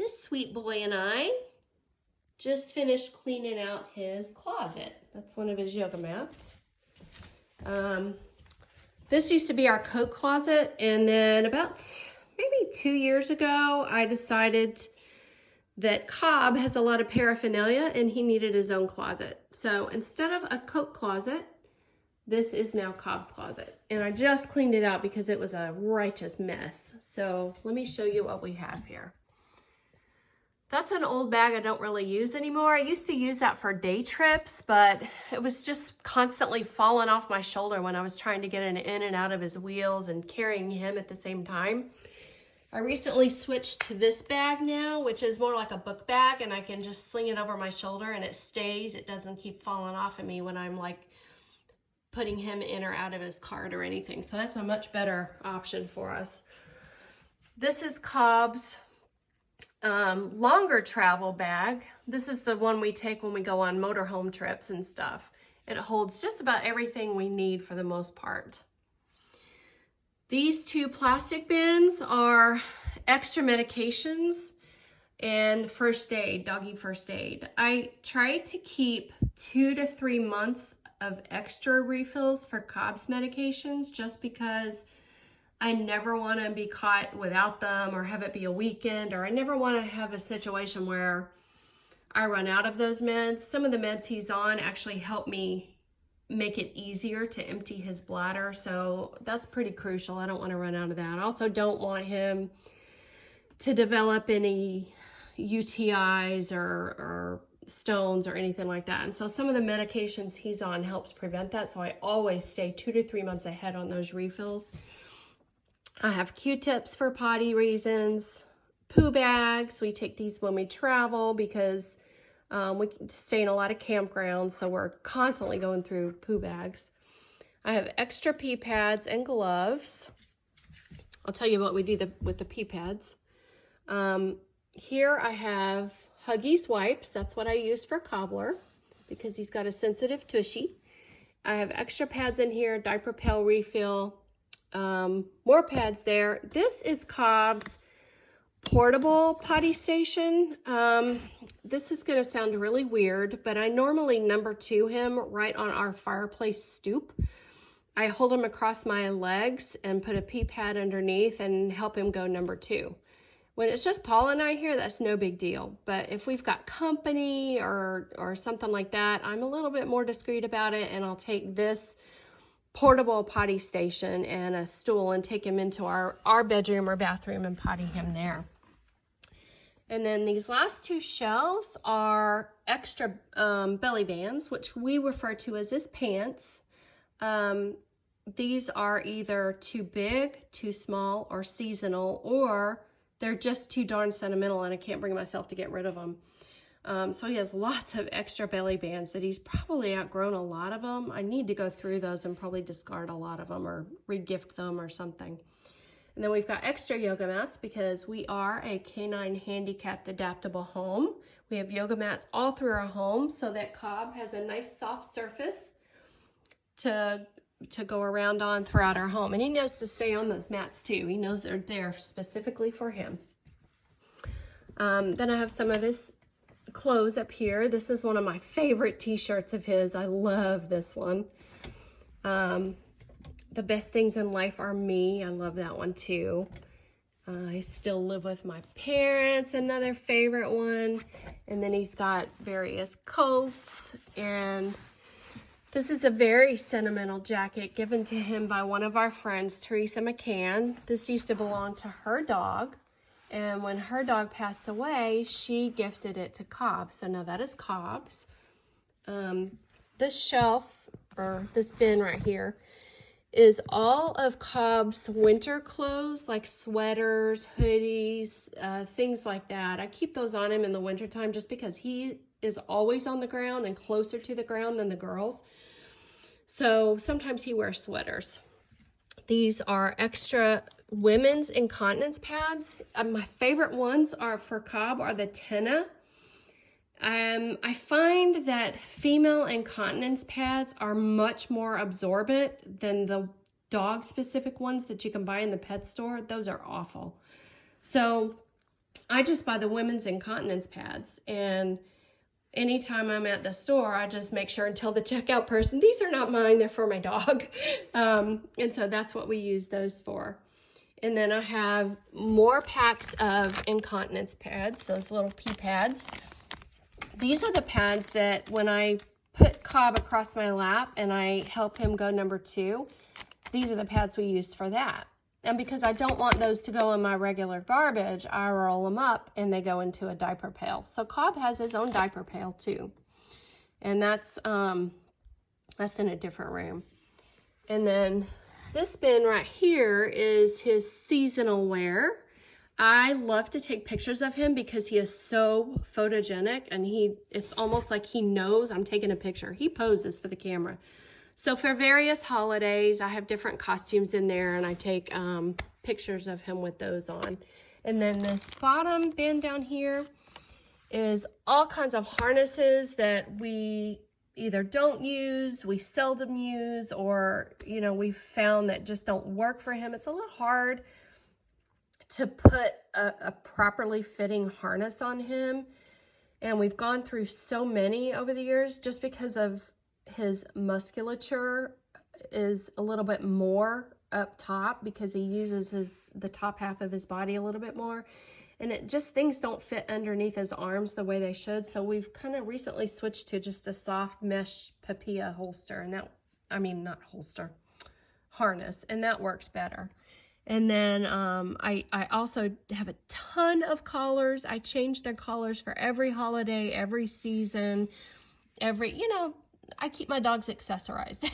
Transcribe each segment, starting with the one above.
this sweet boy and I just finished cleaning out his closet. That's one of his yoga mats. This used to be our coat closet, and then about maybe 2 years ago, I decided that Cobb has a lot of paraphernalia and he needed his own closet. So instead of a coat closet, this is now Cobb's closet. And I just cleaned it out because it was a righteous mess. So let me show you what we have here. That's an old bag I don't really use anymore. I used to use that for day trips, but it was just constantly falling off my shoulder when I was trying to get it in and out of his wheels and carrying him at the same time. I recently switched to this bag now, which is more like a book bag, and I can just sling it over my shoulder and it stays. It doesn't keep falling off of me when I'm like putting him in or out of his cart or anything. So that's a much better option for us. This is Cobb's longer travel bag. This is the one we take when we go on motorhome trips and stuff. It holds just about everything we need for the most part. These two plastic bins are extra medications and first aid, doggy first aid. I try to keep 2 to 3 months of extra refills for Cobb's medications just because I never want to be caught without them or have it be a weekend, or I never want to have a situation where I run out of those meds. Some of the meds he's on actually help me make it easier to empty his bladder, so that's pretty crucial. I don't want to run out of that. I also don't want him to develop any UTIs or stones or anything like that. And so some of the medications he's on helps prevent that, so I always stay 2 to 3 months ahead on those refills. I have Q-tips for potty reasons, Poo Bags. We take these when we travel because we stay in a lot of campgrounds, so we're constantly going through Poo Bags. I have extra pee pads and gloves. I'll tell you what we do with the pee pads. Here I have Huggies wipes. That's what I use for Cobbler because he's got a sensitive tushy. I have extra pads in here, diaper pail refill, more pads there. This is Cobb's portable potty station. This is going to sound really weird, but I normally number 2 him right on our fireplace stoop. I hold him across my legs and put a pee pad underneath and help him go number 2. When it's just Paul and I here, that's no big deal. But if we've got company or something like that, I'm a little bit more discreet about it, and I'll take this portable potty station and a stool and take him into our bedroom or bathroom and potty him there. And then these last 2 shelves are extra belly bands, which we refer to as his pants. These are either too big, too small, or seasonal, or they're just too darn sentimental and I can't bring myself to get rid of them. So he has lots of extra belly bands that he's probably outgrown a lot of them. I need to go through those and probably discard a lot of them or regift them or something. And then we've got extra yoga mats because we are a canine handicapped adaptable home. We have yoga mats all through our home so that Cobb has a nice soft surface to go around on throughout our home. And he knows to stay on those mats too. He knows they're there specifically for him. Then I have some of his clothes up here. This is one of my favorite t-shirts of his. I love this one. The best things in life are me. I love that one too. I still live with my parents, another favorite one. And then he's got various coats, and this is a very sentimental jacket given to him by one of our friends, Teresa McCann. This used to belong to her dog, and when her dog passed away, she gifted it to Cobb. So now that is Cobb's. This shelf, or this bin right here, is all of Cobb's winter clothes, like sweaters, hoodies, things like that. I keep those on him in the wintertime just because he is always on the ground and closer to the ground than the girls. So sometimes he wears sweaters. These are extra women's incontinence pads. My favorite ones are for Cobb are the Tenna. I find that female incontinence pads are much more absorbent than the dog specific ones that you can buy in the pet store. Those are awful. So I just buy the women's incontinence pads, and anytime I'm at the store, I just make sure and tell the checkout person, these are not mine, they're for my dog. And so that's what we use those for. And then I have more packs of incontinence pads, those little pee pads. These are the pads that when I put Cobb across my lap and I help him go number 2, these are the pads we use for that. And because I don't want those to go in my regular garbage, I roll them up and they go into a diaper pail. So Cobb has his own diaper pail too. And that's in a different room. And then this bin right here is his seasonal wear. I love to take pictures of him because he is so photogenic, and it's almost like he knows I'm taking a picture. He poses for the camera. So for various holidays, I have different costumes in there, and I take pictures of him with those on. And then this bottom bin down here is all kinds of harnesses that we either don't use, we seldom use, or, you know, we've found that just don't work for him. It's a little hard to put a properly fitting harness on him. And we've gone through so many over the years just because of his musculature is a little bit more up top because he uses the top half of his body a little bit more. And things don't fit underneath his arms the way they should. So we've kind of recently switched to just a soft mesh papilla holster. And not holster, harness. And that works better. And then I also have a ton of collars. I change their collars for every holiday, every season, I keep my dogs accessorized.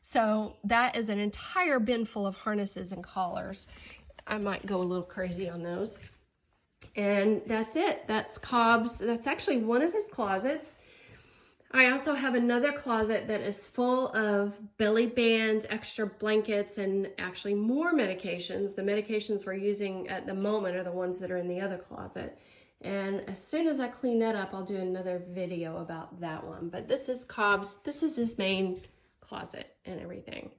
So that is an entire bin full of harnesses and collars. I might go a little crazy on those. And that's it. That's Cobb's. That's actually one of his closets. I also have another closet that is full of belly bands, extra blankets, and actually more medications. The medications we're using at the moment are the ones that are in the other closet. And as soon as I clean that up, I'll do another video about that one. But this is Cobb's. This is his main closet and everything.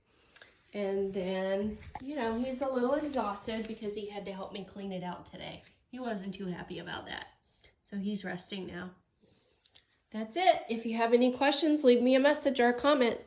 And then, he's a little exhausted because he had to help me clean it out today. He wasn't too happy about that. So he's resting now. That's it. If you have any questions, leave me a message or a comment.